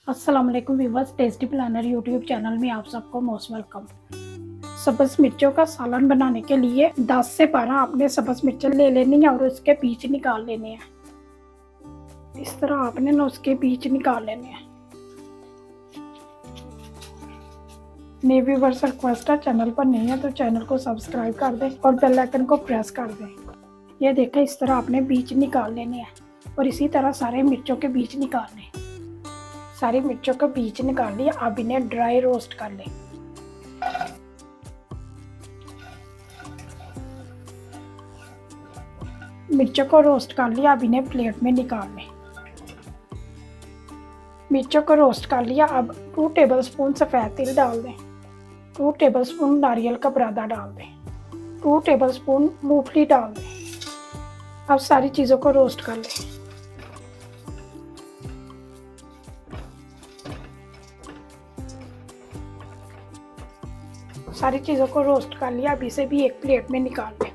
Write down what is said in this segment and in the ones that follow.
अस्सलाम वालेकुम viewers, tasty planner YouTube channel में आप सबको मोस्ट वेलकम। सब्ज़ मिर्चों का सालन बनाने के लिए 10 से 12 आपने सब्ज़ मिर्चें ले लेनी है और उसके बीज निकाल लेने हैं। इस तरह आपने ना उसके बीज निकाल लेने हैं। नए व्यूअर्स रिक्वेस्ट है, चैनल पर नहीं है तो चैनल को सब्सक्राइब कर दें और बेल आइकन को प्रेस कर दें। ये देखें, इस तरह आपने बीज निकाल लेने हैं और इसी तरह सारे मिर्चों के बीज निकालने हैं। सारी मिर्चों का बीज निकाल लिया। अब इन्हें ड्राई रोस्ट कर लें। मिर्चों को रोस्ट कर लिया। अब इन्हें प्लेट में निकाल लें। मिर्चों को रोस्ट कर लिया। अब 2 टेबलस्पून सफ़ेद तिल डाल दें। 2 टेबलस्पून नारियल का बुरादा डाल दें। 2 टेबलस्पून मूंगफली डाल दें। अब सारी चीज़ों को रोस्ट कर लें। सारी चीज़ों को रोस्ट कर लिया। अब इसे भी एक प्लेट में निकाल लें।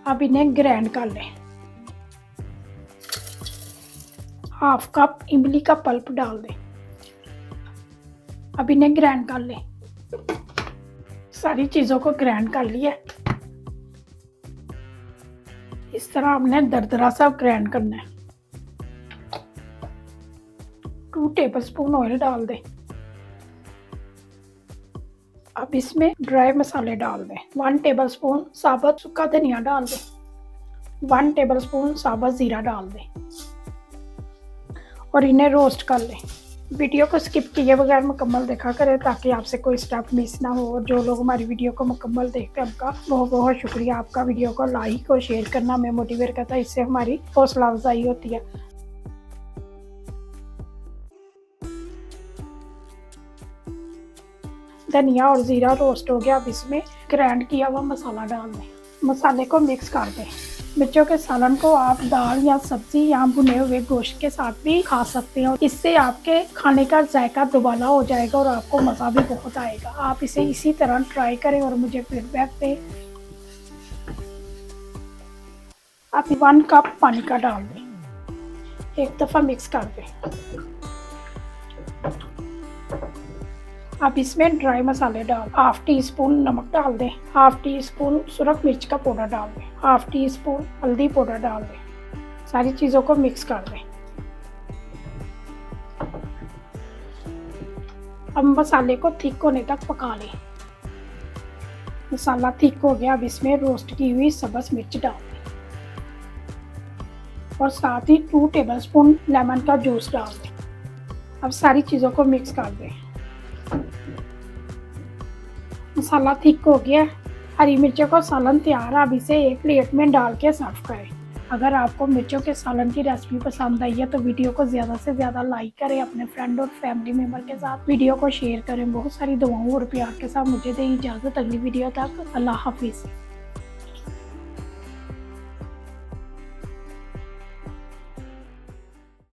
अब इन्हें ग्राइंड कर लें। हाफ कप इमली का पल्प डाल दें। अब इन्हें ग्राइंड कर लें। सारी चीज़ों को ग्राइंड कर लिया। इस तरह हमने दरदरा सा ग्राइंड करना है। 2 टेबलस्पून ऑयल डाल दें। अब इसमें ड्राई मसाले डाल दें। 1 टेबलस्पून साबुत सूखा धनिया डाल दें। 1 टेबलस्पून साबुत जीरा डाल दें और इन्हें रोस्ट कर लें। वीडियो को स्किप किए बगैर मुकम्मल देखा करें ताकि आपसे कोई स्टेप मिस ना हो। और जो लोग हमारी वीडियो को मुकम्मल देखते हैं उनका बहुत बहुत शुक्रिया। आपका वीडियो को लाइक और शेयर करना हमें मोटिवेट करता है, इससे हमारी हौसला अफजाई होती है। धनिया और जीरा रोस्ट हो गया। अब इसमें ग्राइंड किया हुआ मसाला डाल दें। मसाले को मिक्स कर दें। मिर्चों के सालन को आप दाल या सब्जी या भुने हुए गोश्त के साथ भी खा सकते हो। इससे आपके खाने का जायका दुबाला हो जाएगा और आपको मज़ा भी बहुत आएगा। आप इसे इसी तरह ट्राई करें और मुझे फीडबैक दें। आप 1 कप पानी का डाल दें। एक दफ़ा मिक्स कर दें। अब इसमें ड्राई मसाले डाल, हाफ टी स्पून नमक डाल दें। हाफ टी स्पून सुरख मिर्च का पाउडर डाल दें। हाफ टी स्पून हल्दी पाउडर डाल दें। सारी चीज़ों को मिक्स कर दें। अब मसाले को थिक होने तक पका लें। मसाला थिक हो गया। अब इसमें रोस्ट की हुई सब्ज़ मिर्च डाल दें और साथ ही 2 टेबलस्पून लेमन का जूस डाल दें। अब सारी चीज़ों को मिक्स कर दें। मसाला थिक हो गया। हरी मिर्चों का सालन तैयार है। अब इसे एक प्लेट में डाल के सर्व करें। अगर आपको मिर्चों के सालन की रेसिपी पसंद आई है तो वीडियो को ज़्यादा से ज़्यादा लाइक करें। अपने फ्रेंड और फैमिली मेम्बर के साथ वीडियो को शेयर करें। बहुत सारी दुआओं और प्यार के साथ मुझे दें इजाज़त। अगली वीडियो तक अल्लाह हाफिज़।